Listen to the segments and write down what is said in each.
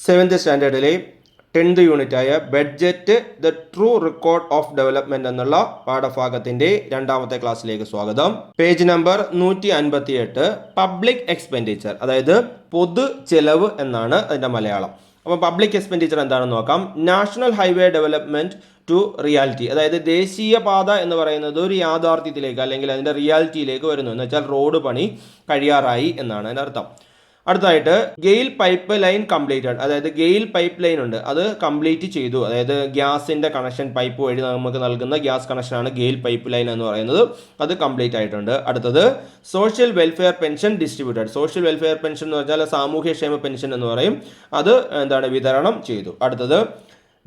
Seventh സ്റ്റാൻഡേർഡിലെ 10th യൂണിറ്റായ budget the true record of development എന്നുള്ള പാഠഭാഗത്തിന്റെ രണ്ടാമത്തെ ക്ലാസ്സിലേക്ക് സ്വാഗതം. പേജ് നമ്പർ 158 പബ്ലിക് എക്സ്പെൻഡിച്ചർ, അതായത് പൊതു ചെലവ് എന്നാണ് അതിന്റെ മലയാളം. അപ്പോൾ പബ്ലിക് എക്സ്പെൻഡിച്ചർ എന്താണെന്ന് നോക്കാം. National highway development to reality, അതായത് ദേശീയപാത എന്ന് പറയുന്നത് ഒരു യാഥാർത്ഥ്യത്തിലേക്ക് അല്ലെങ്കിൽ അതിന്റെ റിയാലിറ്റിയിലേക്ക് വരുന്നു എന്ന് വെച്ചാൽ റോഡ് പണി കഴിയാറായി എന്നാണ് അതിന്റെ അർത്ഥം. അടുത്തായിട്ട് ഗെയിൽ പൈപ്പ് ലൈൻ കംപ്ലീറ്റഡ്, അതായത് ഗെയിൽ പൈപ്പ് ലൈൻ ഉണ്ട്, അത് കംപ്ലീറ്റ് ചെയ്തു. അതായത് ഗ്യാസിന്റെ കണക്ഷൻ പൈപ്പ് വഴി നമുക്ക് നൽകുന്ന ഗ്യാസ് കണക്ഷനാണ് ഗെയിൽ പൈപ്പ് ലൈൻ എന്ന് പറയുന്നത്, അത് കംപ്ലീറ്റ് ആയിട്ടുണ്ട്. അടുത്തത് social welfare pension distributed, social welfare pension എന്ന് പറഞ്ഞാൽ സാമൂഹ്യക്ഷേമ പെൻഷൻ എന്ന് പറയും, അത് വിതരണം ചെയ്തു. അടുത്തത്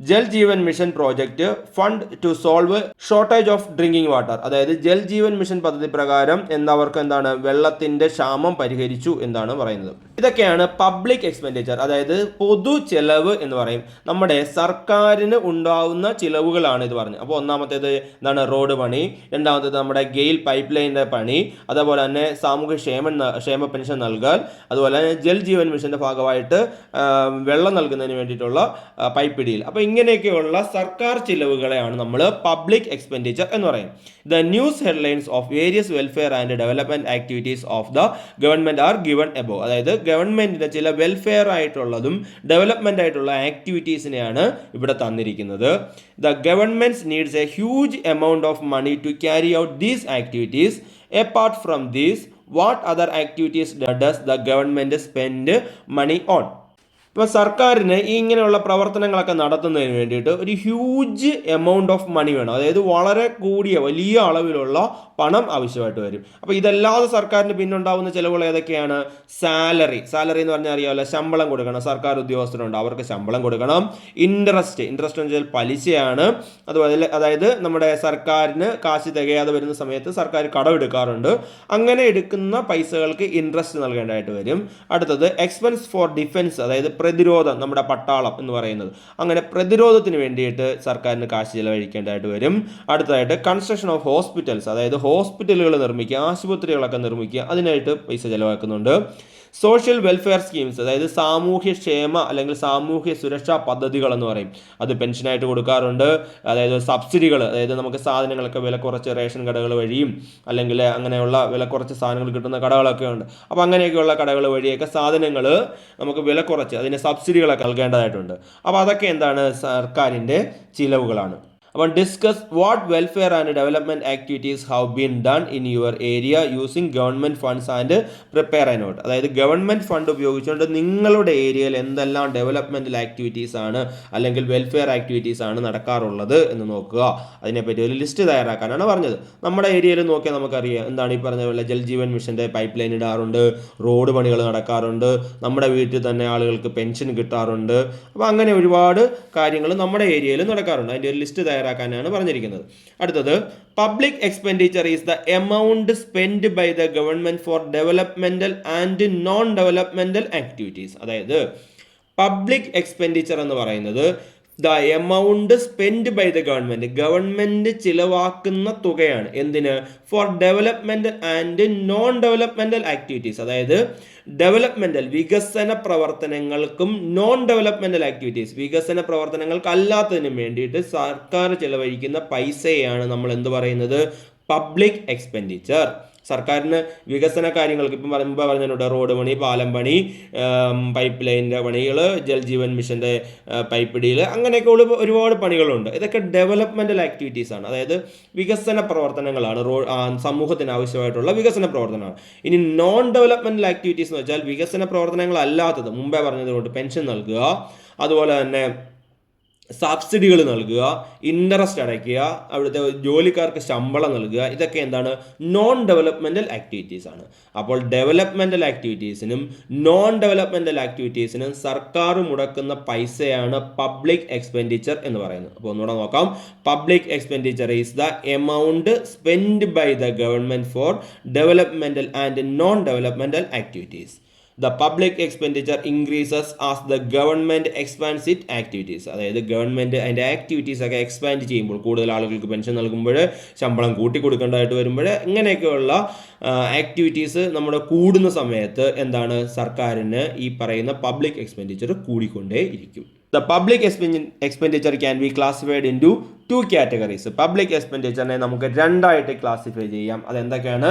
Jal Jeevan mission project fund to solve shortage of drinking water, അതായത് ജൽ ജീവൻ മിഷൻ പദ്ധതി പ്രകാരം അവർക്ക് വെള്ളത്തിന്റെ ക്ഷാമം പരിഹരിച്ചു എന്നാണ് പറയുന്നത്. ഇതൊക്കെയാണ് പബ്ലിക് എക്സ്പെൻഡിച്ചർ, അതായത് പൊതു ചെലവ് എന്ന് പറയും. നമ്മുടെ സർക്കാരിന് ഉണ്ടാവുന്ന ചിലവുകളാണ് ഇത് പറഞ്ഞത്. അപ്പോൾ ഒന്നാമത്തേത് റോഡ് പണി, രണ്ടാമത്തേത് നമ്മുടെ ഗെയിൽ പൈപ്പ് ലൈനിന്റെ പണി, അതേപോലെ തന്നെ സാമൂഹ്യ ക്ഷേമ പെൻഷൻ നൽകൽ, അതുപോലെ തന്നെ ജൽ ജീവൻ മിഷന്റെ ഭാഗമായിട്ട് വെള്ളം നൽകുന്നതിന് വേണ്ടിയിട്ടുള്ള പൈപ്പ് ഇടിയിൽ. അപ്പോൾ ഇങ്ങനെയൊക്കെയുള്ള സർക്കാർ ചിലവുകളെയാണ് നമ്മൾ പബ്ലിക് എക്സ്പെൻഡിച്ചർ എന്ന് പറയും. The news headlines of various welfare and development activities of the government are given above, അതായത് ഗവൺമെന്റിന്റെ ചില വെൽഫെയർ ആയിട്ടുള്ളതും ഡെവലപ്മെന്റ് ആയിട്ടുള്ള ആക്ടിവിറ്റീസിനെയാണ് ഇവിടെ തന്നിരിക്കുന്നത്. The government needs a huge amount of money to carry out these activities. Apart from these, what other activities does the government spend money on? ഇപ്പോൾ സർക്കാരിന് ഇങ്ങനെയുള്ള പ്രവർത്തനങ്ങളൊക്കെ നടത്തുന്നതിന് വേണ്ടിയിട്ട് ഒരു ഹ്യൂജ് എമൗണ്ട് ഓഫ് മണി വേണം, അതായത് വളരെ കൂടിയ വലിയ അളവിലുള്ള പണം ആവശ്യമായിട്ട് വരും. അപ്പോൾ ഇതല്ലാതെ സർക്കാരിന് പിന്നുണ്ടാവുന്ന ചിലവുകൾ ഏതൊക്കെയാണ്? സാലറി എന്ന് പറഞ്ഞാൽ അറിയാമല്ലോ, ശമ്പളം കൊടുക്കണം. സർക്കാർ ഉദ്യോഗസ്ഥരുണ്ട്, അവർക്ക് ശമ്പളം കൊടുക്കണം. ഇൻട്രസ്റ്റ് എന്ന് വെച്ചാൽ പലിശയാണ്. അതുപോലെ അതായത് നമ്മുടെ സർക്കാരിന് കാശ് തികയാതെ വരുന്ന സമയത്ത് സർക്കാർ കടമെടുക്കാറുണ്ട്, അങ്ങനെ എടുക്കുന്ന പൈസകൾക്ക് ഇൻട്രസ്റ്റ് നൽകേണ്ടതായിട്ട് വരും. അടുത്തത് എക്സ്പെൻസ് ഫോർ ഡിഫൻസ്, അതായത് പ്രതിരോധം, നമ്മുടെ പട്ടാളം എന്ന് പറയുന്നത്, അങ്ങനെ പ്രതിരോധത്തിന് വേണ്ടിയിട്ട് സർക്കാരിന് കാശ് ചിലവഴിക്കേണ്ടതായിട്ട് വരും. അടുത്തതായിട്ട് കൺസ്ട്രക്ഷൻ ഓഫ് ഹോസ്പിറ്റൽസ്, അതായത് ഹോസ്പിറ്റലുകൾ നിർമ്മിക്കുക, ആശുപത്രികളൊക്കെ നിർമ്മിക്കുക, അതിനായിട്ട് പൈസ ചിലവാക്കുന്നുണ്ട്. സോഷ്യൽ വെൽഫെയർ സ്കീംസ്, അതായത് സാമൂഹ്യ ക്ഷേമ അല്ലെങ്കിൽ സാമൂഹ്യ സുരക്ഷാ പദ്ധതികൾ എന്ന് പറയും, അത് പെൻഷനായിട്ട് കൊടുക്കാറുണ്ട്. അതായത് സബ്സിഡികൾ, അതായത് നമുക്ക് സാധനങ്ങളൊക്കെ വില കുറച്ച് റേഷൻ കടകൾ വഴിയും അല്ലെങ്കിൽ അങ്ങനെയുള്ള വില കുറച്ച് സാധനങ്ങൾ കിട്ടുന്ന കടകളൊക്കെ ഉണ്ട്. അപ്പോൾ അങ്ങനെയൊക്കെയുള്ള കടകൾ വഴിയൊക്കെ സാധനങ്ങൾ നമുക്ക് വില കുറച്ച് അതിന് സബ്സിഡികളൊക്കെ നൽകേണ്ടതായിട്ടുണ്ട്. അപ്പോൾ അതൊക്കെ സർക്കാരിൻ്റെ ചിലവുകളാണ്. അപ്പോൾ discuss what welfare and development activities have been done in your area using government funds and prepare a note, അതായത് ഗവൺമെന്റ് ഫണ്ട് ഉപയോഗിച്ചുകൊണ്ട് നിങ്ങളുടെ ഏരിയയിൽ എന്തെല്ലാം ഡെവലപ്മെന്റൽ ആക്ടിവിറ്റീസ് ആണ് അല്ലെങ്കിൽ വെൽഫെയർ ആക്ടിവിറ്റീസ് ആണ് നടക്കാറുള്ളത് എന്ന് നോക്കുക. അതിനെപ്പറ്റി ഒരു ലിസ്റ്റ് തയ്യാറാക്കാനാണ് പറഞ്ഞത്. നമ്മുടെ ഏരിയയിൽ നോക്കിയാൽ നമുക്കറിയാം, ഈ പറഞ്ഞ പോലെ ജൽജീവൻ മിഷന്റെ പൈപ്പ് ലൈൻ ഇടാറുണ്ട്, റോഡ് പണികൾ നടക്കാറുണ്ട്, നമ്മുടെ വീട്ടിൽ തന്നെ ആളുകൾക്ക് പെൻഷൻ കിട്ടാറുണ്ട്. അപ്പോൾ അങ്ങനെ ഒരുപാട് കാര്യങ്ങൾ നമ്മുടെ ഏരിയയിൽ നടക്കാറുണ്ട്. അതിൻ്റെ ഒരു ലിസ്റ്റ് തയ്യാറാക്കാനാണ് പറഞ്ഞിരിക്കുന്നത്. അടുത്തത് public expenditure is the amount spend by the government for developmental and non developmental activities, അതായത് പബ്ലിക് എക്സ്പെൻഡിച്ചർ എന്ന് പറയുന്നത് the amount spend by the government ചിലവാക്കുന്ന തുകയാണ്. എന്തിന്? For developmental and non developmental activities, അതായത് ഡെവലപ്മെന്റൽ വികസന പ്രവർത്തനങ്ങൾക്കും നോൺ ഡെവലപ്മെന്റൽ ആക്ടിവിറ്റീസ് വികസന പ്രവർത്തനങ്ങൾക്ക് അല്ലാത്തതിനും വേണ്ടിയിട്ട് സർക്കാർ ചിലവഴിക്കുന്ന പൈസയാണ് നമ്മൾ എന്ത് പറയുന്നത്? Public expenditure. സർക്കാരിന് വികസന കാര്യങ്ങൾക്ക് ഇപ്പം പറഞ്ഞിട്ടുണ്ട്, റോഡ് പണി, പാലം പണി, പൈപ്പ് ലൈനിൻ്റെ പണികൾ, ജൽജീവൻ മിഷൻ്റെ പൈപ്പ് ഇടിയിൽ, അങ്ങനെയൊക്കെ ഒരുപാട് പണികളുണ്ട്. ഇതൊക്കെ ഡെവലപ്മെൻ്റൽ ആക്ടിവിറ്റീസ് ആണ്, അതായത് വികസന പ്രവർത്തനങ്ങളാണ്, സമൂഹത്തിന് ആവശ്യമായിട്ടുള്ള വികസന പ്രവർത്തനമാണ്. ഇനി നോൺ ഡെവലപ്മെൻ്റൽ ആക്ടിവിറ്റീസ് എന്ന് വെച്ചാൽ വികസന പ്രവർത്തനങ്ങളല്ലാത്തത്, മുമ്പേ പറഞ്ഞതുകൊണ്ട് പെൻഷൻ നൽകുക, അതുപോലെ തന്നെ സബ്സിഡികൾ നൽകുക, ഇൻട്രസ്റ്റ് അടയ്ക്കുക, അവിടുത്തെ ജോലിക്കാർക്ക് ശമ്പളം നൽകുക, ഇതൊക്കെ നോൺ ഡെവലപ്മെന്റൽ ആക്ടിവിറ്റീസ് ആണ്. അപ്പോൾ ഡെവലപ്മെന്റൽ ആക്ടിവിറ്റീസിനും നോൺ ഡെവലപ്മെന്റൽ ആക്ടിവിറ്റീസിനും സർക്കാർ മുടക്കുന്ന പൈസയാണ് പബ്ലിക് എക്സ്പെൻഡിച്ചർ എന്ന് പറയുന്നത്. അപ്പോൾ ഒന്നുകൂടെ നോക്കാം. Public expenditure is the amount spend by the government for developmental and non developmental activities. the public expenditure increases as the government expands its activities. അതായത് ഗവൺമെൻറ് അതിൻ്റെ activities ഒക്കെ എക്സ്പാൻഡ് ചെയ്യുമ്പോൾ, കൂടുതൽ ആളുകൾക്ക് പെൻഷൻ നൽകുമ്പോൾ, ശമ്പളം കൂട്ടി കൊടുക്കേണ്ടതായിട്ട് വരുമ്പോൾ, ഇങ്ങനെയൊക്കെയുള്ള ആക്ടിവിറ്റീസ് നമ്മുടെ കൂടുന്ന സമയത്ത് എന്താണ്, സർക്കാരിന് ഈ പറയുന്ന പബ്ലിക് എക്സ്പെൻഡിച്ചർ കൂടിക്കൊണ്ടേ ഇരിക്കും. The public expenditure can be classified into two categories. Public എക്സ്പെൻഡിച്ചറിനെ നമുക്ക് രണ്ടായിട്ട് ക്ലാസിഫൈ ചെയ്യാം. അതെന്തൊക്കെയാണ്?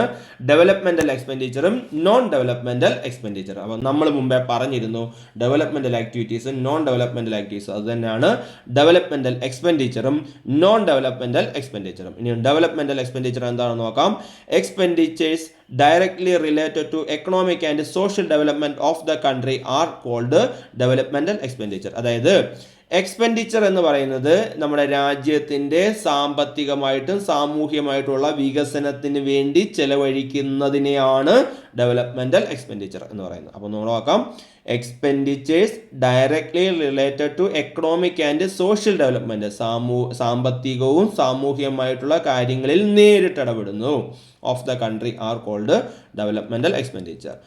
ഡെവലപ്മെൻറ്റൽ എക്സ്പെൻഡിച്ചറും നോൺ ഡെവലപ്മെൻറ്റൽ എക്സ്പെൻഡിച്ചർ. അപ്പോൾ നമ്മൾ മുമ്പേ പറഞ്ഞിരുന്നു ഡെവലപ്മെൻറ്റൽ ആക്ടിവിറ്റീസും നോൺ ഡെവലപ്മെൻറ്റൽ ആക്ടിവിറ്റീസ്, അത് തന്നെയാണ് ഡെവലപ്മെൻറ്റൽ എക്സ്പെൻഡിച്ചറും നോൺ ഡെവലപ്മെൻറ്റൽ എക്സ്പെൻഡിച്ചറും. ഇനി ഡെവലപ്മെൻറ്റൽ എക്സ്പെൻഡിച്ചർ എന്താണെന്ന് നോക്കാം. Expenditures directly related to economic and social development of the country are called developmental expenditure. അതായത് എക്സ്പെൻഡിച്ചർ എന്ന് പറയുന്നത് നമ്മുടെ രാജ്യത്തിൻ്റെ സാമ്പത്തികമായിട്ടും സാമൂഹ്യമായിട്ടുള്ള വികസനത്തിന് വേണ്ടി ചെലവഴിക്കുന്നതിനെയാണ് ഡെവലപ്മെൻറ്റൽ എക്സ്പെൻഡിച്ചർ എന്ന് പറയുന്നത്. അപ്പോൾ നമ്മൾ നോക്കാം, expenditures directly related to economic and social development, സാമ്പത്തികവും സാമൂഹ്യമായിട്ടുള്ള കാര്യങ്ങളിൽ നേരിട്ടിടപെടുന്നു of the country are called developmental expenditure.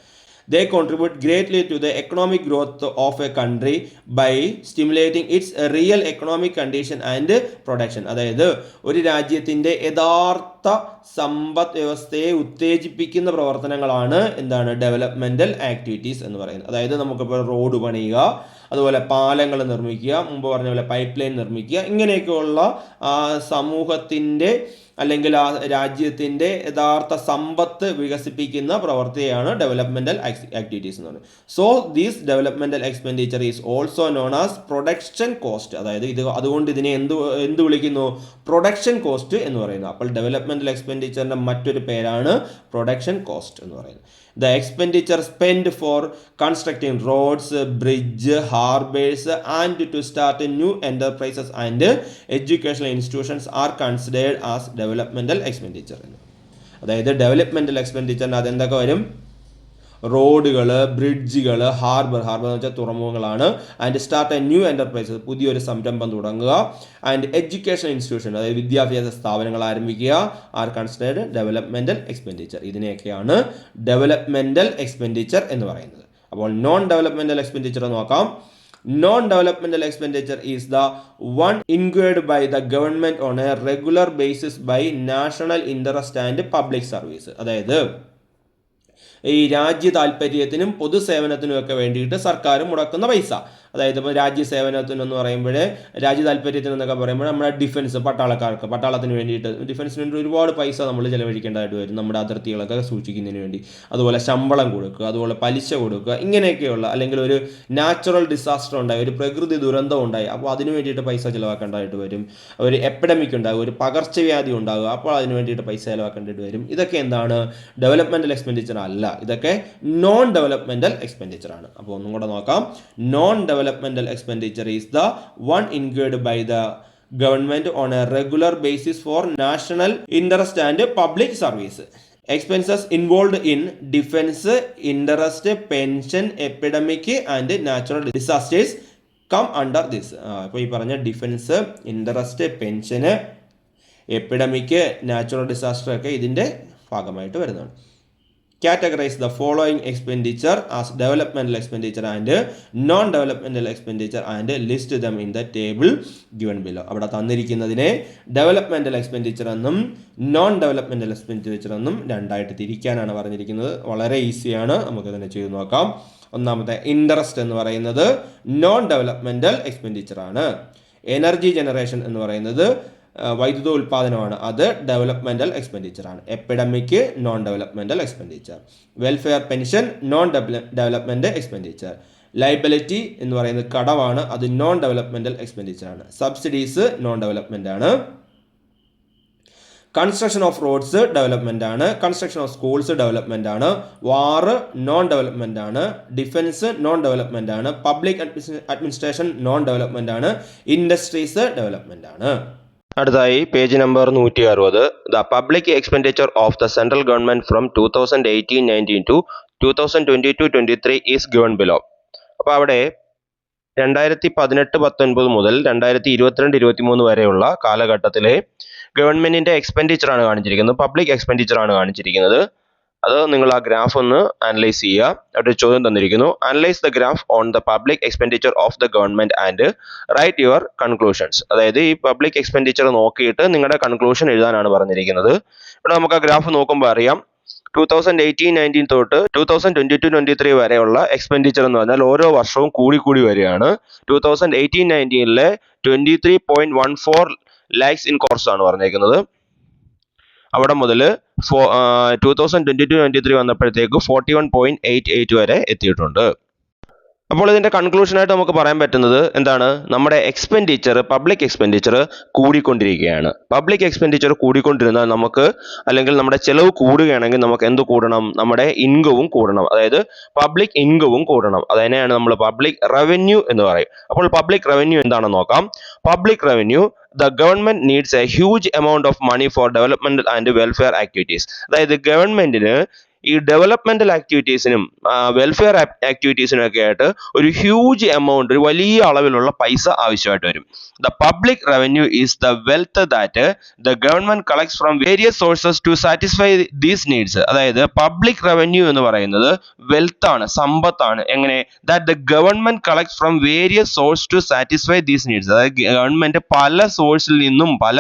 They contribute greatly to the economic growth of a country by stimulating its real economic condition and production. അതായത് ഒരു രാജ്യത്തിൻ്റെ യഥാർത്ഥ സമ്പദ് വ്യവസ്ഥയെ ഉത്തേജിപ്പിക്കുന്ന പ്രവർത്തനങ്ങളാണ് എന്താണ് ഡെവലപ്മെൻറ്റൽ ആക്ടിവിറ്റീസ് എന്ന് പറയുന്നത്. അതായത് നമുക്കിപ്പോൾ റോഡ് പണിയുക, അതുപോലെ പാലങ്ങൾ നിർമ്മിക്കുക, മുമ്പ് പറഞ്ഞ പോലെ പൈപ്പ് ലൈൻ നിർമ്മിക്കുക, ഇങ്ങനെയൊക്കെയുള്ള സമൂഹത്തിൻ്റെ അല്ലെങ്കിൽ ആ രാജ്യത്തിൻ്റെ യഥാർത്ഥ സമ്പത്ത് വികസിപ്പിക്കുന്ന പ്രവൃത്തിയാണ് ഡെവലപ്മെൻറ്റൽ ആക്ടിവിറ്റീസ് എന്ന് പറയുന്നത്. So these developmental expenditure is also known as production cost. അതായത് അതുകൊണ്ട് ഇതിനെ എന്ത് വിളിക്കുന്നു? പ്രൊഡക്ഷൻ കോസ്റ്റ് എന്ന് പറയുന്നത്. അപ്പോൾ ഡെവലപ്മെൻറ്റൽ എക്സ്പെൻഡിച്ചറിൻ്റെ മറ്റൊരു പേരാണ് പ്രൊഡക്ഷൻ കോസ്റ്റ് എന്ന് പറയുന്നത്. The expenditure spent for constructing roads, bridge, harbors and to start new enterprises and educational institutions are considered as developmental expenditure. അതായത് ഡെവലപ്മെൻറ്റൽ എക്സ്പെൻഡിച്ചറിന് അതെന്തൊക്കെ വരും? റോഡുകൾ, ബ്രിഡ്ജുകൾ, ഹാർബർ എന്ന് വെച്ചാൽ തുറമുഖങ്ങളാണ്. And start a new enterprises, പുതിയൊരു സംരംഭം തുടങ്ങുക. ആൻഡ് എഡ്യൂക്കേഷൻ ഇൻസ്റ്റിറ്റ്യൂഷൻ, അതായത് വിദ്യാഭ്യാസ സ്ഥാപനങ്ങൾ ആരംഭിക്കുക, ആർ കൺസിഡേർഡ് ഡെവലപ്മെൻറ്റൽ എക്സ്പെൻഡിച്ചർ. ഇതിനെയൊക്കെയാണ് ഡെവലപ്മെൻറ്റൽ എക്സ്പെൻഡിച്ചർ എന്ന് പറയുന്നത്. അപ്പോൾ നോൺ ഡെവലപ്മെൻറ്റൽ എക്സ്പെൻഡിച്ചർ നോക്കാം. Non-developmental expenditure is the one incurred by the government on a regular basis by national interest and public service. അതായത് ഈ രാജ്യ താല്പര്യത്തിനും പൊതുസേവനത്തിനും ഒക്കെ വേണ്ടിയിട്ട് സർക്കാർ മുടക്കുന്ന പൈസ. അതായത് ഇപ്പോൾ രാജ്യസേവനത്തിനെന്ന് പറയുമ്പോൾ, രാജ്യ താല്പര്യത്തിനെന്നൊക്കെ പറയുമ്പോൾ നമ്മുടെ ഡിഫൻസ്, പട്ടാളത്തിന് വേണ്ടിയിട്ട്, ഡിഫൻസിന് വേണ്ടി ഒരുപാട് പൈസ നമ്മൾ ചിലവഴിക്കേണ്ടതായിട്ട് വരും, നമ്മുടെ അതിർത്തികളൊക്കെ സൂക്ഷിക്കുന്നതിന് വേണ്ടി. അതുപോലെ ശമ്പളം കൊടുക്കുക, അതുപോലെ പലിശ കൊടുക്കുക, ഇങ്ങനെയൊക്കെയുള്ള, അല്ലെങ്കിൽ ഒരു നാച്ചുറൽ ഡിസാസ്റ്റർ ഉണ്ടായി, ഒരു പ്രകൃതി ദുരന്തം ഉണ്ടായി, അപ്പോൾ അതിന് വേണ്ടിയിട്ട് പൈസ ചിലവാക്കേണ്ടതായിട്ട് വരും. ഒരു എപ്പിഡമിക് ഉണ്ടാകും, ഒരു പകർച്ചവ്യാധി ഉണ്ടാകുക, അപ്പോൾ അതിന് വേണ്ടിയിട്ട് പൈസ ചിലവാക്കേണ്ടതായിട്ട് വരും. ഇതൊക്കെ എന്താണ്? ഡെവലപ്മെൻറ്റൽ എക്സ്പെൻഡിച്ചർ അല്ല, ഇതൊക്കെ നോൺ ഡെവലപ്മെൻറ്റൽ എക്സ്പെൻഡിച്ചർ ആണ്. അപ്പോൾ ഒന്നും കൂടെ നോക്കാം. Non developmental expenditure is the one incurred by the government on a regular basis for national interest and public service. Expenses involved in defense, interest, pension, epidemic and natural disasters come under this. ഇപ്പോൾ ഈ പറഞ്ഞ defence, interest, pension, epidemic, natural disaster ഒക്കെ ഇതിൻ്റെ ഭാഗമായിട്ട് വരുന്നതാണ്. Categorize the following expenditure as developmental expenditure and non-developmental expenditure and list them in the table given below. അവിടെ തന്നിരിക്കുന്നതിനെ developmental expenditure എന്നും non developmental expenditure എന്നും രണ്ടായിട്ട് തിരിക്കാനാണ് പറഞ്ഞിരിക്കുന്നത്. വളരെ ഈസിയാണ്, നമുക്ക് തന്നെ ചെയ്ത് നോക്കാം. ഒന്നാമത്തെ ഇൻട്രസ്റ്റ് എന്ന് പറയുന്നത് നോൺ ഡെവലപ്മെൻറ്റൽ എക്സ്പെൻഡിച്ചർ ആണ്. എനർജി ജനറേഷൻ എന്ന് പറയുന്നത് വൈദ്യുത ഉൽപ്പാദനമാണ്, അത് ഡെവലപ്മെൻറ്റൽ എക്സ്പെൻഡിച്ചർ ആണ്. Epidemic non developmental expenditure. Welfare pension non development expenditure. Liability എന്ന് പറയുന്നത് കടമാണ്, അത് നോൺ ഡെവലപ്മെൻറ്റൽ എക്സ്പെൻഡിച്ചർ ആണ്. സബ്സിഡീസ് നോൺ ഡെവലപ്മെൻ്റ് ആണ്. കൺസ്ട്രക്ഷൻ ഓഫ് റോഡ്സ് ഡെവലപ്മെൻ്റ് ആണ്. കൺസ്ട്രക്ഷൻ ഓഫ് സ്കൂൾസ് ഡെവലപ്മെൻ്റ് ആണ്. വാർ നോൺ ഡെവലപ്മെൻ്റ് ആണ്. ഡിഫൻസ് നോൺ ഡെവലപ്മെൻ്റ് ആണ്. പബ്ലിക് അഡ്മിനിസ്ട്രേഷൻ നോൺ ഡെവലപ്മെൻ്റ് ആണ്. ഇൻഡസ്ട്രീസ് ഡെവലപ്മെൻ്റ് ആണ്. അടുത്തായി page number 160. The public expenditure of the central government from 2018-19 to 2022-23 is given below. അപ്പോൾ അവിടെ 2018-19 മുതൽ 2022-23 വരെയുള്ള കാലഘട്ടത്തിലെ ഗവൺമെൻറ്റിൻ്റെ എക്സ്പെൻഡിച്ചറാണ് കാണിച്ചിരിക്കുന്നത്, പബ്ലിക് എക്സ്പെൻഡിച്ചറാണ് കാണിച്ചിരിക്കുന്നത്. അത് നിങ്ങൾ ആ ഗ്രാഫ് ഒന്ന് അനലൈസ് ചെയ്യുക. ഒരു ചോദ്യം തന്നിരിക്കുന്നു, analyse the graph on the public expenditure of the government and write your conclusions. അതായത് ഈ പബ്ലിക് എക്സ്പെൻഡിച്ചർ നോക്കിയിട്ട് നിങ്ങളുടെ കൺക്ലൂഷൻ എഴുതാനാണ് പറഞ്ഞിരിക്കുന്നത്. ഇവിടെ നമുക്ക് ആ ഗ്രാഫ് നോക്കുമ്പോൾ അറിയാം 2018-19 തൊട്ട് 2022-23 വരെയുള്ള എക്സ്പെൻഡിച്ചർ എന്ന് പറഞ്ഞാൽ ഓരോ വർഷവും കൂടി വരികയാണ്. 2018-19 23.14 lakhs ഇൻ കോർസ് ആണ് പറഞ്ഞേക്കുന്നത്. അവിടെ മുതൽ 2022-23 വന്നപ്പോഴത്തേക്ക് 41.88 വരെ എത്തിയിട്ടുണ്ട്. അപ്പോൾ ഇതിന്റെ കൺക്ലൂഷനായിട്ട് നമുക്ക് പറയാൻ പറ്റുന്നത് എന്താണ്? നമ്മുടെ എക്സ്പെൻഡിച്ചർ, പബ്ലിക് എക്സ്പെൻഡിച്ചർ കൂടിക്കൊണ്ടിരിക്കുകയാണ്. പബ്ലിക് എക്സ്പെൻഡിച്ചർ കൂടിക്കൊണ്ടിരുന്നാൽ നമുക്ക്, അല്ലെങ്കിൽ നമ്മുടെ ചെലവ് കൂടുകയാണെങ്കിൽ നമുക്ക് എന്ത് കൂടണം? നമ്മുടെ ഇൻകവും കൂടണം. അതായത് പബ്ലിക് ഇൻകവും കൂടണം. അതിനെയാണ് നമ്മൾ പബ്ലിക് റവന്യൂ എന്ന് പറയും. അപ്പോൾ പബ്ലിക് റവന്യൂ എന്താണെന്ന് നോക്കാം. Public revenue, the government needs a huge amount of money for development and welfare activities. അതായത് ഗവൺമെന്റിന് ഈ ഡെവലപ്മെന്റൽ ആക്ടിവിറ്റീസിനും വെൽഫെയർ ആക്ടിവിറ്റീസിനും ഒക്കെ ആയിട്ട് ഒരു ഹ്യൂജ് എമൗണ്ട്, ഒരു വലിയ അളവിലുള്ള പൈസ ആവശ്യമായിട്ട് വരും. The public revenue is the wealth that the government collects from various sources to satisfy these needs. അതായത് പബ്ലിക് റവന്യൂ എന്ന് പറയുന്നത് വെൽത്ത് ആണ്, സമ്പത്താണ്. എങ്ങനെ? That the government collects from various source to satisfy these needs. അതായത് government പല സോഴ്സിൽ നിന്നും, പല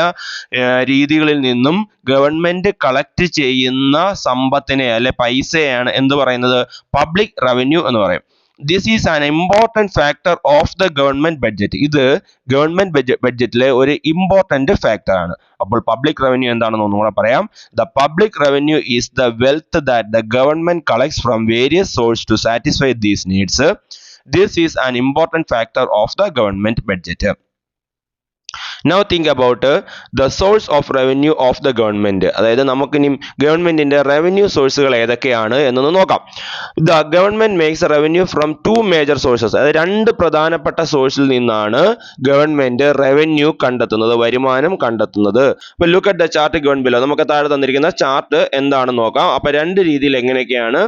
രീതികളിൽ നിന്നും ഗവൺമെന്റ് കളക്ട് ചെയ്യുന്ന സമ്പത്തിനെ അല്ലെ പൈസയാണ് എന്ത് പറയുന്നത്? പബ്ലിക് റവന്യൂ എന്ന് പറയും. This is an important factor of the government budget. ഇത് ഗവൺമെന്റ് ബഡ്ജറ്റിലെ ഒരു ഇമ്പോർട്ടൻറ്റ് ഫാക്ടർ ആണ്. അപ്പോൾ പബ്ലിക് റവന്യൂ എന്താണെന്ന് ഒന്നുകൂടെ പറയാം. The public revenue is the wealth that the government collects from various source to satisfy these needs. This is an important factor of the government budget. Now think about the source of revenue of the government. അതായത് നമുക്കിനി ഗവൺമെന്റിന്റെ revenue സോഴ്സുകൾ ഏതൊക്കെയാണ് എന്നൊന്ന് നോക്കാം. The government makes revenue from two major sources. അതായത് രണ്ട് പ്രധാനപ്പെട്ട സോഴ്സിൽ നിന്നാണ് ഗവൺമെന്റ് റവന്യൂ കണ്ടെത്തുന്നത്, വരുമാനം കണ്ടെത്തുന്നത്. അപ്പോൾ look at the chart given below. നമുക്ക് താഴെ തന്നിരിക്കുന്ന ചാർട്ട് എന്താണെന്ന് നോക്കാം. അപ്പോൾ രണ്ട് രീതിയിൽ എങ്ങനെയൊക്കെയാണ്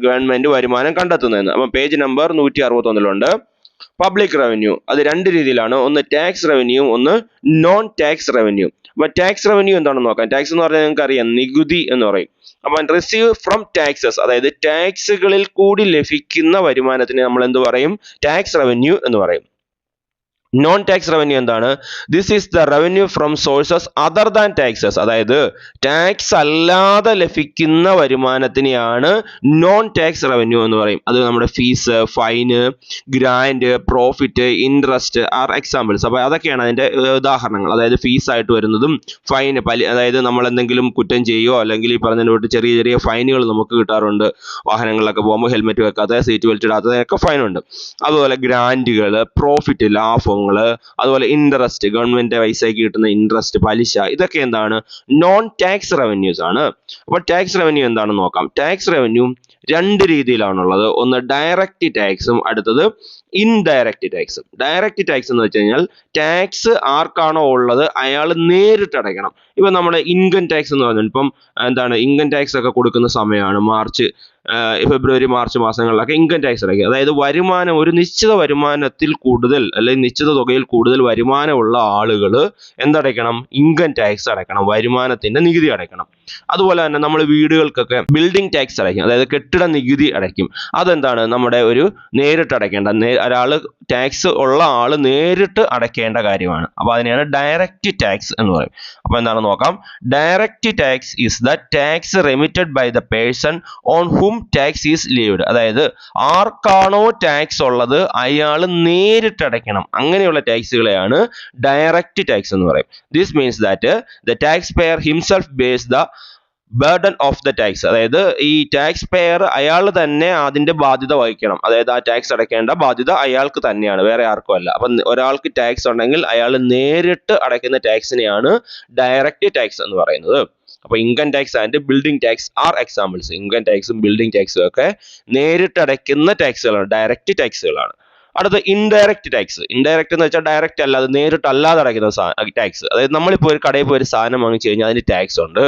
ഗവൺമെന്റ് വരുമാനം കണ്ടെത്തുന്നതെന്ന്. അപ്പോൾ പേജ് നമ്പർ 161 പബ്ലിക് റവന്യൂ അത് രണ്ട് രീതിയിലാണ്. ഒന്ന് ടാക്സ് റവന്യൂ, ഒന്ന് നോൺ ടാക്സ് റവന്യൂ. അപ്പൊ ടാക്സ് റവന്യൂ എന്താണെന്ന് നോക്കാം. ടാക്സ് എന്ന് പറഞ്ഞാൽ നിങ്ങൾക്ക് അറിയാം, നികുതി എന്ന് പറയും. അപ്പൊ റിസീവ് ഫ്രം ടാക്സസ്, അതായത് ടാക്സുകളിൽ കൂടി ലഭിക്കുന്ന വരുമാനത്തിന് നമ്മൾ എന്ത് പറയും? ടാക്സ് റവന്യൂ എന്ന് പറയും. നോൺ ടാക്സ് റവന്യൂ എന്താണ്? This is the revenue from sources other than taxes. അതായത് ടാക്സ് അല്ലാതെ ലഭിക്കുന്ന വരുമാനത്തിനെയാണ് നോൺ ടാക്സ് റവന്യൂ എന്ന് പറയും. അത് നമ്മുടെ fees, fine, grand, profit, interest are examples. അപ്പോൾ അതൊക്കെയാണ് അതിന്റെ ഉദാഹരണങ്ങൾ. അതായത് ഫീസ് ആയിട്ട് വരുന്നതും ഫൈന്, അതായത് നമ്മൾ എന്തെങ്കിലും കുറ്റം ചെയ്യുകയോ അല്ലെങ്കിൽ ഈ പറഞ്ഞതിനോട്ട് ചെറിയ ചെറിയ ഫൈനുകൾ നമുക്ക് കിട്ടാറുണ്ട്. വാഹനങ്ങളിലൊക്കെ പോകുമ്പോൾ ഹെൽമെറ്റ് വെക്കാത്ത, സീറ്റ് ബെൽറ്റ് ഇടാത്തതൊക്കെ ഫൈനുണ്ട്. അതുപോലെ ഗ്രാൻഡുകൾ, പ്രോഫിറ്റ്, ലാഭം, അതുപോലെ ഇൻട്രസ്റ്റ്, ഗവൺമെന്റ് പൈസയ്ക്ക് കിട്ടുന്ന ഇൻട്രസ്റ്റ്, പലിശ, ഇതൊക്കെ എന്താണ്? നോൺ ടാക്സ് റവന്യൂസ് ആണ്. അപ്പോൾ ടാക്സ് റവന്യൂ എന്താണെന്ന് നോക്കാം. ടാക്സ് റവന്യൂ രണ്ട് രീതിയിലാണുള്ളത്. ഒന്ന് ഡയറക്റ്റ് ടാക്സും, അടുത്തത് ഇൻഡയറക്റ്റ് ടാക്സും. ഡയറക്റ്റ് ടാക്സ് എന്ന് വെച്ച് കഴിഞ്ഞാൽ ടാക്സ് ആർക്കാണോ ഉള്ളത് അയാൾ നേരിട്ട് അടയ്ക്കണം. ഇപ്പൊ നമ്മുടെ ഇൻകം ടാക്സ് എന്ന് പറഞ്ഞാൽ ഇപ്പം എന്താണ്, ഇൻകം ടാക്സ് ഒക്കെ കൊടുക്കുന്ന സമയമാണ് ഫെബ്രുവരി മാർച്ച് മാസങ്ങളിലൊക്കെ ഇൻകം ടാക്സ് അടയ്ക്കുക. അതായത് വരുമാനം, ഒരു നിശ്ചിത വരുമാനത്തിൽ കൂടുതൽ അല്ലെങ്കിൽ നിശ്ചിത തുകയിൽ കൂടുതൽ വരുമാനമുള്ള ആളുകൾ എന്തടയ്ക്കണം? ഇൻകം ടാക്സ് അടയ്ക്കണം, വരുമാനത്തിന്റെ നികുതി അടയ്ക്കണം. അതുപോലെ തന്നെ നമ്മൾ വീടുകൾക്കൊക്കെ ബിൽഡിംഗ് ടാക്സ് അടയ്ക്കും, അതായത് കെട്ടിട നികുതി അടയ്ക്കും. അതെന്താണ്? നമ്മുടെ ഒരു നേരിട്ട് അടയ്ക്കേണ്ട, ഒരാള് ടാക്സ് ഉള്ള ആള് നേരിട്ട് അടയ്ക്കേണ്ട കാര്യമാണ്. അപ്പൊ അതിനെയാണ് ഡയറക്റ്റ് ടാക്സ് എന്ന് പറയും. അപ്പൊ എന്താണെന്ന് നോക്കാം. Direct tax is the tax remitted by the person on whom tax is levied. അതായത് ആർക്കാണോ ടാക്സ് ഉള്ളത് അയാൾ നേരിട്ട് അടയ്ക്കണം. അങ്ങനെയുള്ള ടാക്സുകളെയാണ് ഡയറക്റ്റ് ടാക്സ് എന്ന് പറയും. This means that the tax pair himself base the burden of the tax. അതായത് ഈ ടാക്സ് പെയർ അയാൾ തന്നെ അതിന്റെ ബാധ്യത വഹിക്കണം. അതായത് ആ ടാക്സ് അടയ്ക്കേണ്ട ബാധ്യത അയാൾക്ക് തന്നെയാണ്, വേറെ ആർക്കും അല്ല. അപ്പം ഒരാൾക്ക് ടാക്സ് ഉണ്ടെങ്കിൽ അയാൾ നേരിട്ട് അടയ്ക്കുന്ന ടാക്സിനെയാണ് ഡയറക്റ്റ് ടാക്സ് എന്ന് പറയുന്നത്. അപ്പൊ income tax and building tax are examples. Income ടാക്സും ബിൽഡിംഗ് ടാക്സും ഒക്കെ നേരിട്ട് അടയ്ക്കുന്ന ടാക്സുകളാണ്, ഡയറക്റ്റ് ടാക്സുകളാണ്. അടുത്ത ഇൻഡയറക്റ്റ് ടാക്സ്. ഇൻഡയറക്റ്റ് എന്ന് വെച്ചാൽ ഡയറക്റ്റ് അല്ലാതെ, നേരിട്ട് അല്ലാതെ അടയ്ക്കുന്ന ടാക്സ്. അതായത് നമ്മളിപ്പോൾ ഒരു കടയിൽ പോയി ഒരു സാധനം വാങ്ങിച്ചു കഴിഞ്ഞാൽ അതിന് ടാക്സ് ഉണ്ട്.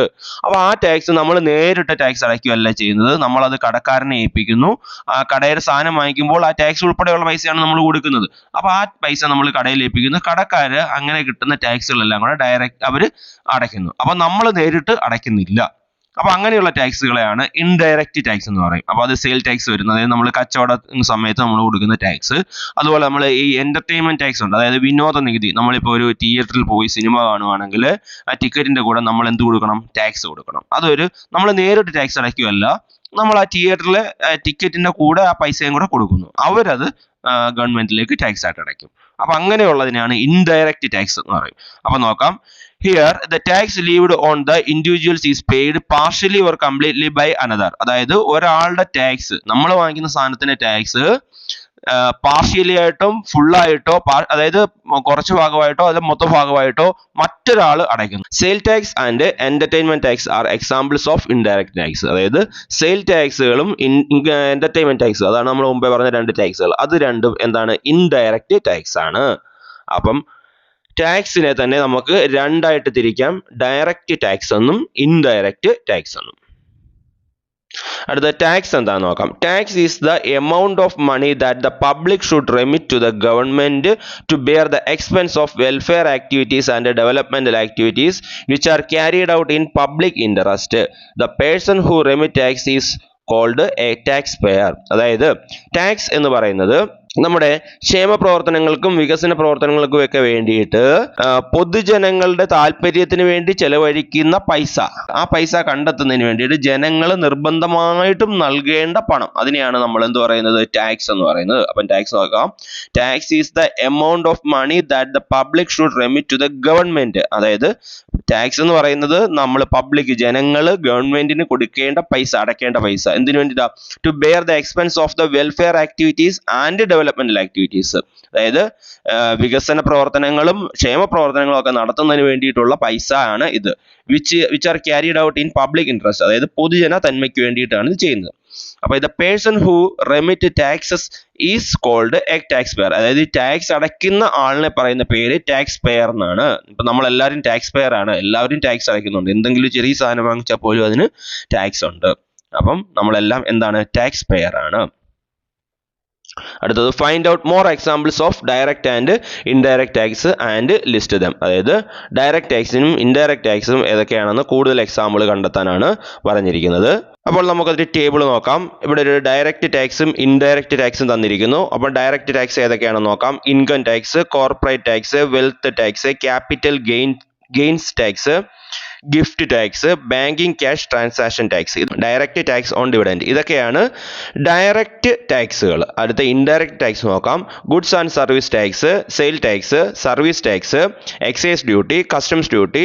അപ്പോൾ ആ ടാക്സ് നമ്മൾ നേരിട്ട് ടാക്സ് അടയ്ക്കുകയല്ല ചെയ്യുന്നത്, നമ്മളത് കടക്കാരനെ ഏൽപ്പിക്കുന്നു. ആ കടയുടെ സാധനം വാങ്ങിക്കുമ്പോൾ ആ ടാക്സ് ഉൾപ്പെടെയുള്ള പൈസയാണ് നമ്മൾ കൊടുക്കുന്നത്. അപ്പോൾ ആ പൈസ നമ്മൾ കടയിൽ ഏൽപ്പിക്കുന്നു. കടക്കാര് അങ്ങനെ കിട്ടുന്ന ടാക്സുകളെല്ലാം കൂടെ ഡയറക്റ്റ് അവർ അടയ്ക്കുന്നു. അപ്പോൾ നമ്മൾ നേരിട്ട് അടയ്ക്കുന്നില്ല. അപ്പോൾ അങ്ങനെയുള്ള ടാക്സുകളെയാണ് ഇൻഡയറക്റ്റ് ടാക്സ് എന്ന് പറയും. അപ്പോൾ അത് സെയിൽ ടാക്സ് വരുന്നത്, അതായത് നമ്മൾ കച്ചവട സമയത്ത് നമ്മൾ കൊടുക്കുന്ന ടാക്സ്. അതുപോലെ നമ്മൾ ഈ എന്റർടൈൻമെന്റ് ടാക്സ് ഉണ്ട്, അതായത് വിനോദ നികുതി. നമ്മളിപ്പോൾ ഒരു തിയേറ്ററിൽ പോയി സിനിമ കാണുവാണെങ്കിൽ ആ ടിക്കറ്റിന്റെ കൂടെ നമ്മൾ എന്ത് കൊടുക്കണം? ടാക്സ് കൊടുക്കണം. അതൊരു നമ്മൾ നേരിട്ട് ടാക്സ് അടയ്ക്കുകയല്ല, നമ്മൾ ആ തിയേറ്ററിലെ ടിക്കറ്റിന്റെ കൂടെ ആ പൈസയും കൂടെ കൊടുക്കുന്നു. അവരത് ഗവൺമെന്റിലേക്ക് ടാക്സ് ആയിട്ട് അടയ്ക്കും. അപ്പൊ അങ്ങനെയുള്ളതിനാണ് ഇൻഡയറക്റ്റ് ടാക്സ് എന്ന് പറയും. അപ്പൊ നോക്കാം. Here, the tax levied on the individuals is paid partially or completely by another. അതായത് ഒരാളുടെ ടാക്സ്, നമ്മൾ വാങ്ങിക്കുന്ന സാധനത്തിന്റെ ടാക്സ് പാർഷ്യലി ആയിട്ടും ഫുള്ളായിട്ടോ, അതായത് കുറച്ച് ഭാഗമായിട്ടോ അല്ലെ മൊത്തം ഭാഗമായിട്ടോ മറ്റൊരാൾ അടയ്ക്കുന്നു. Sale tax and entertainment tax are examples of indirect tax. അതായത് സെയിൽ ടാക്സുകളും എന്റർടൈൻമെന്റ് ടാക്സ്, അതാണ് നമ്മൾ മുമ്പേ പറഞ്ഞ രണ്ട് ടാക്സുകൾ, അത് രണ്ടും എന്താണ്? ഇൻഡയറക്റ്റ് ടാക്സ് ആണ്. അപ്പം ടാക്സിനെ തന്നെ നമുക്ക് രണ്ടായിട്ട് തിരിക്കാം, ഡയറക്റ്റ് ടാക്സ് എന്നും ഇൻഡയറക്റ്റ് ടാക്സ് എന്നും. അടുത്ത ടാക്സ് എന്താണെന്ന് നോക്കാം. Tax is the amount of money that the public should remit to the government to bear the expense of welfare activities and developmental activities which are carried out in public interest. The person who remit tax is called a taxpayer. അതായത് tax എന്ന് പറയുന്നത് നമ്മുടെ ക്ഷേമ പ്രവർത്തനങ്ങൾക്കും വികസന പ്രവർത്തനങ്ങൾക്കും ഒക്കെ വേണ്ടിയിട്ട് പൊതുജനങ്ങളുടെ താല്പര്യത്തിന് വേണ്ടി ചെലവഴിക്കുന്ന പൈസ, ആ പൈസ കണ്ടെത്തുന്നതിന് വേണ്ടിയിട്ട് ജനങ്ങൾ നിർബന്ധമായിട്ടും നൽകേണ്ട പണം, അതിനെയാണ് നമ്മൾ എന്ത് പറയുന്നത്? ടാക്സ് എന്ന് പറയുന്നത്. അപ്പം ടാക്സ് നോക്കാം. Tax is the amount of money that the public should remit to the government. അതായത് ടാക്സ് എന്ന് പറയുന്നത് നമ്മൾ പബ്ലിക്, ജനങ്ങൾ ഗവൺമെന്റിന് കൊടുക്കേണ്ട പൈസ, അടയ്ക്കേണ്ട പൈസ. എന്തിനു വേണ്ടിയിട്ടാ? To bear the expense of the welfare activities and developmental activities. അതായത് വികസന പ്രവർത്തനങ്ങളും ക്ഷേമ പ്രവർത്തനങ്ങളും ഒക്കെ നടത്തുന്നതിന് വേണ്ടിയിട്ടുള്ള പൈസ ആണ് ഇത്. Which are carried out in public interest. അതായത് പൊതുജന തന്മയ്ക്ക് വേണ്ടിയിട്ടാണ് ഇത് ചെയ്യുന്നത്. അപ്പൊ the person who remit taxes is called a taxpayer. അതായത് ഈ ടാക്സ് അടയ്ക്കുന്ന ആളിനെ പറയുന്ന പേര് ടാക്സ് പെയർ എന്നാണ്. ഇപ്പൊ നമ്മളെല്ലാവരും ടാക്സ് പെയർ ആണ്, എല്ലാവരും ടാക്സ് അടയ്ക്കുന്നുണ്ട്. എന്തെങ്കിലും ചെറിയ സാധനം വാങ്ങിച്ചാൽ പോലും അതിന് ടാക്സ് ഉണ്ട്. അപ്പം നമ്മളെല്ലാം എന്താണ്? ടാക്സ് പെയർ ആണ്. അടുത്തത് find out more examples of direct and indirect tax and list dum. അതായത് ഡയറക്റ്റ് ടാക്സിനും ഇൻഡയറക്റ്റ് ടാക്സും ഏതൊക്കെയാണെന്ന് കൂടുതൽ എക്സാമ്പിൾ കണ്ടെത്താനാണ് പറഞ്ഞിരിക്കുന്നത്. അപ്പോൾ നമുക്കൊരു ടേബിൾ നോക്കാം. ഇവിടെ ഒരു ഡയറക്റ്റ് ടാക്സും ഇൻഡയറക്റ്റ് ടാക്സും തന്നിരിക്കുന്നു. അപ്പോൾ ഡയറക്റ്റ് ടാക്സ് ഏതൊക്കെയാണെന്ന് നോക്കാം. Income tax, corporate tax, wealth tax, capital gains tax, gift tax, banking cash transaction tax, direct tax on dividend. ഇതൊക്കെയാണ് ഡയറക്റ്റ് ടാക്സുകൾ. അടുത്ത ഇൻഡയറക്റ്റ് ടാക്സ് നോക്കാം. Goods and service tax, sale tax, service tax, excise duty, customs duty,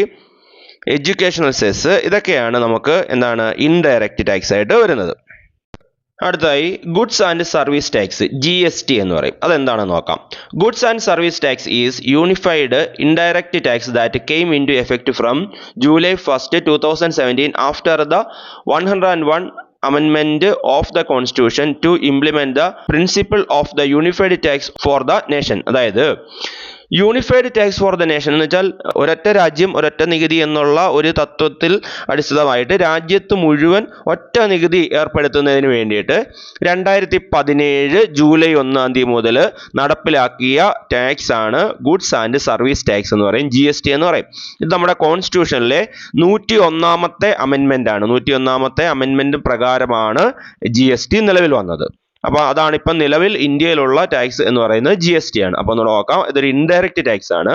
educational cess, ഇതൊക്കെയാണ് നമുക്ക് എന്താണ്? Indirect tax ആയിട്ട് വരുന്നത്. അടുത്തായി goods and service tax, GST എന്ന് പറയും. അതെന്താണെന്ന് നോക്കാം. Goods and service tax is unified indirect tax that came into effect from July 1, 2017 after the 101 amendment of the constitution to implement the principle of the unified tax for the nation. അതായത് unified tax for the nation എന്ന് വെച്ചാൽ ഒരൊറ്റ രാജ്യം ഒരൊറ്റ നികുതി എന്നുള്ള ഒരു തത്വത്തിൽ അടിസ്ഥാനമായിട്ട് രാജ്യത്ത് മുഴുവൻ ഒറ്റ നികുതി ഏർപ്പെടുത്തുന്നതിന് വേണ്ടിയിട്ട് 2017 ജൂലൈ 1 മുതൽ നടപ്പിലാക്കിയ ടാക്സ് ആണ് ഗുഡ്സ് ആൻഡ് സർവീസ് ടാക്സ് എന്ന് പറയും, GST എന്ന് പറയും. ഇത് നമ്മുടെ കോൺസ്റ്റിറ്റ്യൂഷനിലെ 101ാമത്തെ അമെൻമെന്റ് ആണ്. 101ാമത്തെ അമെൻമെന്റ് പ്രകാരമാണ് GST നിലവിൽ വന്നത്. അപ്പോൾ അതാണ് ഇപ്പം നിലവിൽ ഇന്ത്യയിലുള്ള ടാക്സ് എന്ന് പറയുന്നത് GST ആണ്. അപ്പോൾ ഒന്ന് നോക്കാം. ഇതൊരു ഇൻഡയറക്റ്റ് ടാക്സ് ആണ്.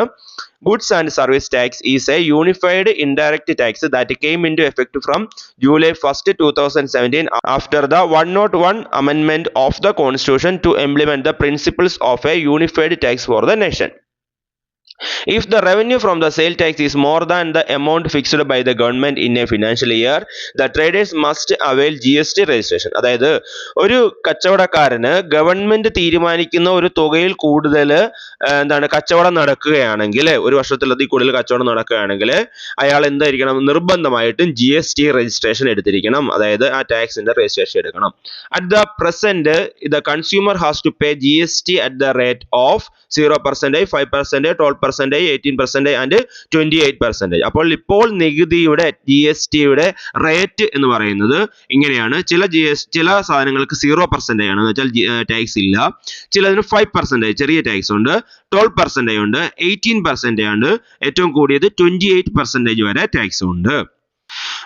Goods and service tax is a unified indirect tax that came into effect from July 1, 2017 after the 101 amendment of the constitution to implement the principles of a unified tax for the nation. If the revenue from the sale tax is more than the amount fixed by the government in a financial year, the traders must avail GST registration. അതായത് ഒരു കച്ചവടക്കാരന് government തീരുമാനിക്കുന്ന ഒരു തുകയിൽ കൂടുതൽ കച്ചവടം നടക്കുകയാണെങ്കിൽ, ഒരു വർഷത്തിലധികം കൂടുതൽ കച്ചവടം നടക്കുകയാണെങ്കിൽ അയാൾ എന്തായിരിക്കണം? നിർബന്ധമായിട്ടും GST രജിസ്ട്രേഷൻ എടുത്തിരിക്കണം. അതായത് ആ ടാക്സിന്റെ രജിസ്ട്രേഷൻ എടുക്കണം. At the present, the consumer has to pay GST at the rate of 0%, 5%, 12%, 18% and 28%. അപ്പോൾ ഇപ്പോൾ നികുതിയുടെ GSTയുടെ റേറ്റ് എന്ന് പറയുന്നത് ഇങ്ങനെയാണ്. ചില സാധനങ്ങൾക്ക് 0% ആണ്, എന്ന് വെച്ചാൽ ടാക്സ് ഇല്ല. ചിലതിന് 5% ചെറിയ ടാക്സ് ഉണ്ട്, 12% ഉണ്ട്, 18% ഉണ്ട്, ഏറ്റവും കൂടിയത് 28% വരെ ടാക്സ് ഉണ്ട്.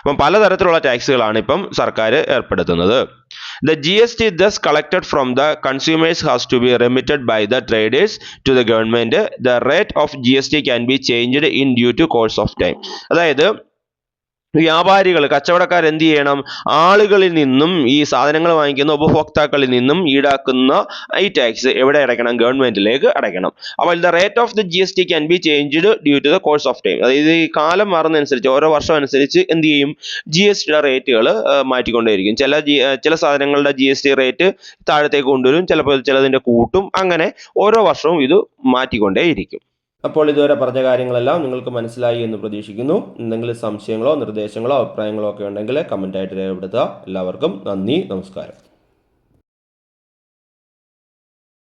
അപ്പം പലതരത്തിലുള്ള ടാക്സുകളാണ് ഇപ്പം സർക്കാർ ഏർപ്പെടുത്തുന്നത്. The GST thus collected from the consumers has to be remitted by the traders to the government. The rate of GST can be changed in due to course of time. അതായത് വ്യാപാരികൾ കച്ചവടക്കാർ എന്ത് ചെയ്യണം, ആളുകളിൽ നിന്നും ഈ സാധനങ്ങൾ വാങ്ങിക്കുന്ന ഉപഭോക്താക്കളിൽ നിന്നും ഈടാക്കുന്ന ഈ ടാക്സ് എവിടെ അടയ്ക്കണം, ഗവൺമെന്റിലേക്ക് അടയ്ക്കണം. അപ്പോൾ the rate of the GST can be changed due to the course of time. അതായത് ഈ കാലം മാറുന്നതനുസരിച്ച് ഓരോ വർഷം അനുസരിച്ച് എന്ത് ചെയ്യും, GSTയുടെ റേറ്റുകൾ മാറ്റിക്കൊണ്ടേയിരിക്കും. ചില സാധനങ്ങളുടെ GST റേറ്റ് താഴത്തേക്ക് കൊണ്ടുവരും, ചിലതിൻ്റെ കൂട്ടും, അങ്ങനെ ഓരോ വർഷവും ഇത് മാറ്റിക്കൊണ്ടേയിരിക്കും. അപ്പോൾ ഇതുവരെ പറഞ്ഞ കാര്യങ്ങളെല്ലാം നിങ്ങൾക്ക് മനസ്സിലായി എന്ന് പ്രതീക്ഷിക്കുന്നു. എന്തെങ്കിലും സംശയങ്ങളോ നിർദ്ദേശങ്ങളോ അഭിപ്രായങ്ങളോ ഒക്കെ ഉണ്ടെങ്കിൽ കമൻ്റായിട്ട് രേഖപ്പെടുത്തുക. എല്ലാവർക്കും നന്ദി, നമസ്കാരം.